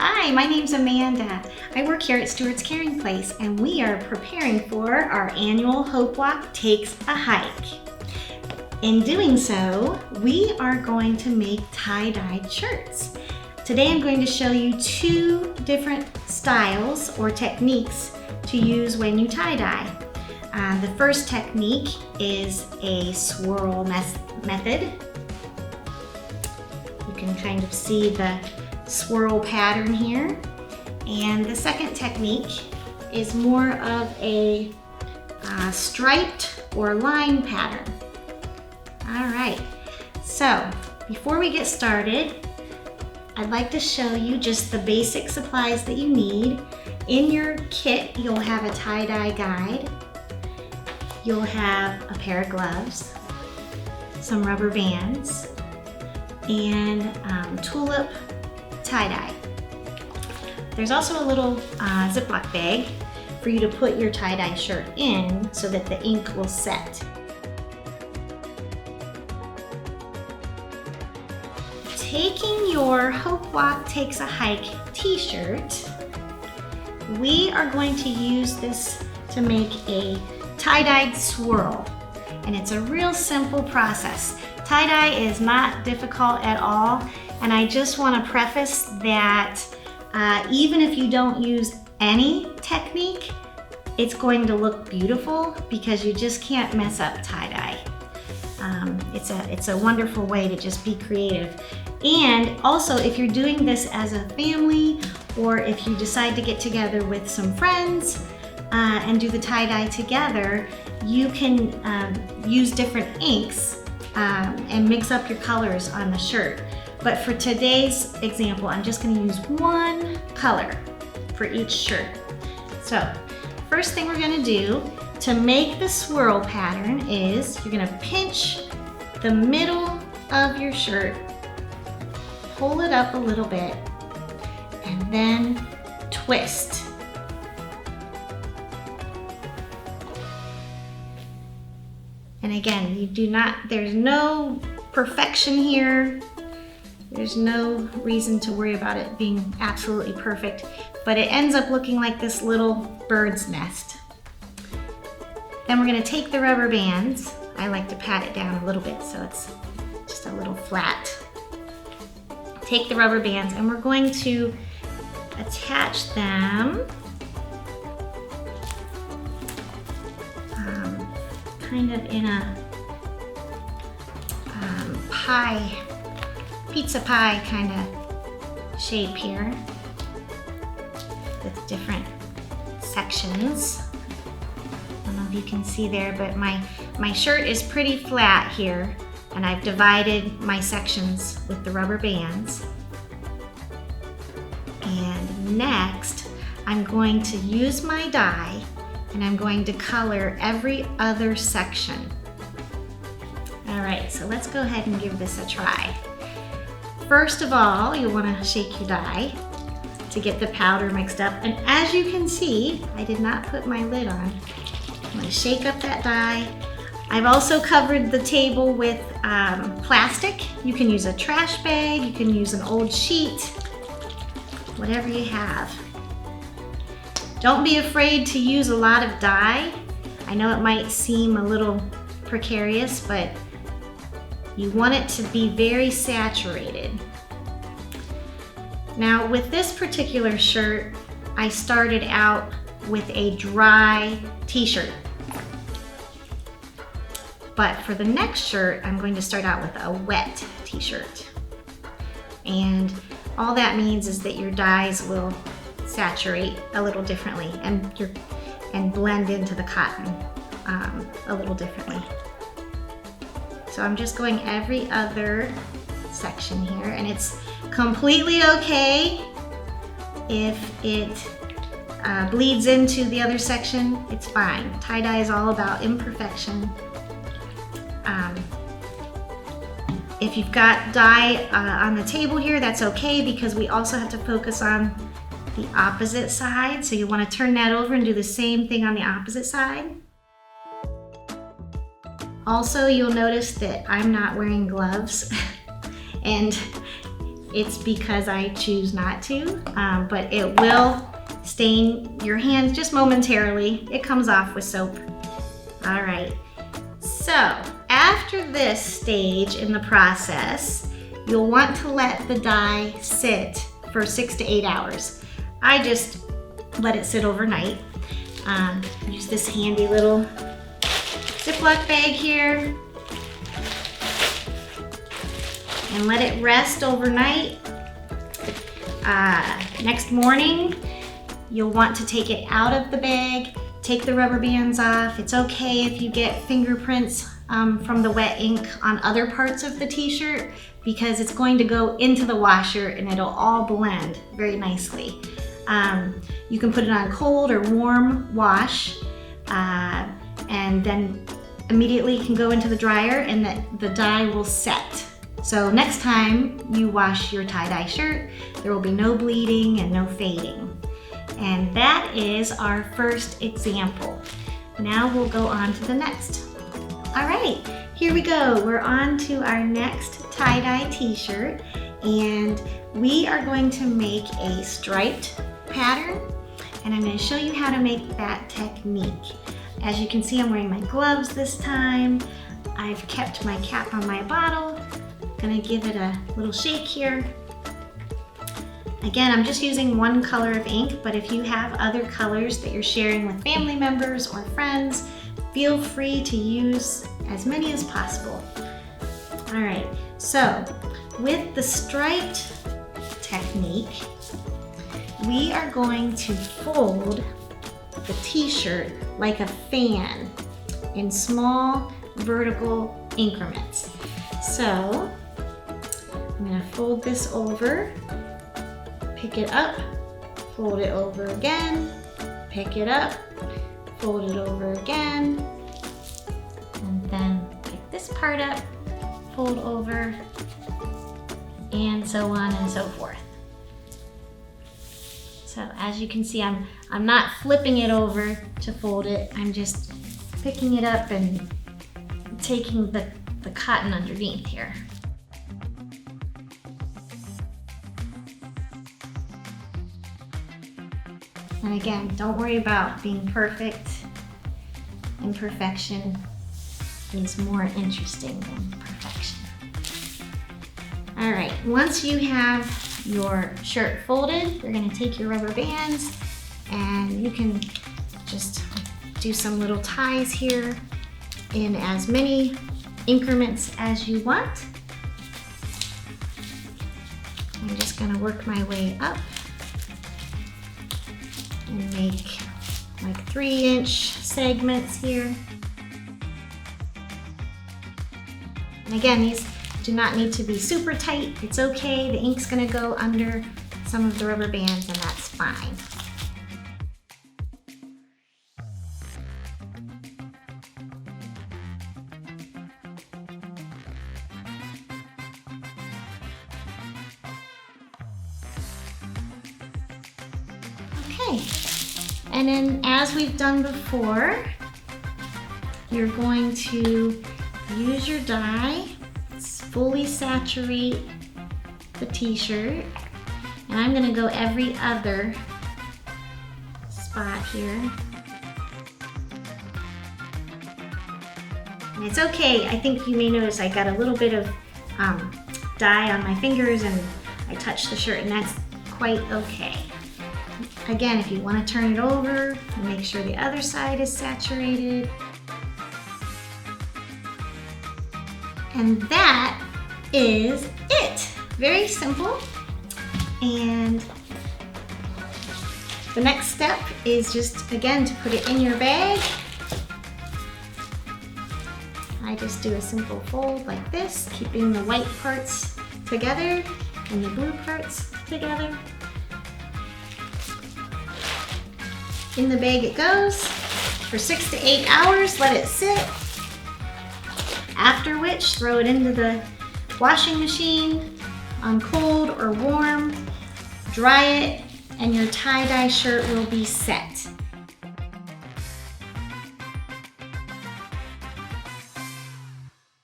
Hi, my name's Amanda. I work here at Stewart's Caring Place and we are preparing for our annual Hope Walk Takes a Hike. In doing so, we are going to make tie-dyed shirts. Today I'm going to show you two different styles or techniques to use when you tie-dye. The first technique is a swirl method. You can kind of see the swirl pattern here. And the second technique is more of a striped or line pattern. All right, so before we get started, I'd like to show you just the basic supplies that you need. In your kit, you'll have a tie-dye guide. You'll have a pair of gloves, some rubber bands, and tulip tie-dye. There's also a little Ziploc bag for you to put your tie-dye shirt in so that the ink will set. Taking your Hope Walk Takes a Hike t-shirt, we are going to use this to make a tie-dyed swirl. And it's a real simple process. Tie-dye is not difficult at all. And I just want to preface that even if you don't use any technique, it's going to look beautiful because you just can't mess up tie-dye. It's a wonderful way to just be creative. And also, if you're doing this as a family, or if you decide to get together with some friends and do the tie-dye together, you can use different inks and mix up your colors on the shirt. But for today's example, I'm just going to use one color for each shirt. So, first thing we're going to do to make the swirl pattern is you're going to pinch the middle of your shirt, pull it up a little bit, and then twist. And again, there's no perfection here. There's no reason to worry about it being absolutely perfect, but it ends up looking like this little bird's nest. Then we're gonna take the rubber bands. I like to pat it down a little bit so it's just a little flat. Take the rubber bands and we're going to attach them kind of in a pizza pie kind of shape here with different sections. I don't know if you can see there, but my shirt is pretty flat here, and I've divided my sections with the rubber bands. And next, I'm going to use my dye and I'm going to color every other section. All right, so let's go ahead and give this a try. First of all, you'll want to shake your dye to get the powder mixed up. And as you can see, I did not put my lid on. I'm going to shake up that dye. I've also covered the table with plastic. You can use a trash bag, you can use an old sheet, whatever you have. Don't be afraid to use a lot of dye. I know it might seem a little precarious, but you want it to be very saturated. Now with this particular shirt, I started out with a dry t-shirt. But for the next shirt, I'm going to start out with a wet t-shirt. And all that means is that your dyes will saturate a little differently and blend into the cotton a little differently. So I'm just going every other section here, and it's completely okay if it bleeds into the other section. It's fine. Tie-dye is all about imperfection. If you've got dye on the table here, that's okay, because we also have to focus on the opposite side. So you want to turn that over and do the same thing on the opposite side. Also, you'll notice that I'm not wearing gloves. And It's because I choose not to, but it will stain your hands just momentarily. It comes off with soap. All right, so after this stage in the process, you'll want to let the dye sit for 6 to 8 hours. I just let it sit overnight. Use this handy little Ziploc bag here and let it rest overnight. Next morning, you'll want to take it out of the bag, take the rubber bands off. It's okay if you get fingerprints from the wet ink on other parts of the t-shirt because it's going to go into the washer and it'll all blend very nicely. You can put it on cold or warm wash and then immediately you can go into the dryer and the dye will set. So next time you wash your tie-dye shirt, there will be no bleeding and no fading. And that is our first example. Now we'll go on to the next. All right, here we go. We're on to our next tie-dye t-shirt, and we are going to make a striped pattern, and I'm going to show you how to make that technique. As you can see, I'm wearing my gloves this time. I've kept my cap on my bottle. Gonna give it a little shake here. Again, I'm just using one color of ink, but if you have other colors that you're sharing with family members or friends, feel free to use as many as possible. All right, so with the striped technique, we are going to fold the t-shirt like a fan in small vertical increments. So I'm going to fold this over, pick it up, fold it over again, pick it up, fold it over again, and then pick this part up, fold over, and so on and so forth. So as you can see, I'm not flipping it over to fold it, I'm just picking it up and taking the cotton underneath here. And again, don't worry about being perfect. Imperfection is more interesting than perfection. All right, once you have your shirt folded, you're gonna take your rubber bands and you can just do some little ties here in as many increments as you want. I'm just gonna work my way up and make like 3-inch segments here. And again, these do not need to be super tight. It's okay, the ink's gonna go under some of the rubber bands and that's fine. Okay, and then as we've done before, you're going to use your dye, fully saturate the t-shirt, and I'm gonna go every other spot here. And it's okay, I think you may notice I got a little bit of dye on my fingers and I touched the shirt, and that's quite okay. Again, if you want to turn it over, make sure the other side is saturated. And that is it. Very simple. And the next step is just, again, to put it in your bag. I just do a simple fold like this, keeping the white parts together and the blue parts together. In the bag it goes for 6 to 8 hours, let it sit. After which, throw it into the washing machine on cold or warm, dry it, and your tie-dye shirt will be set.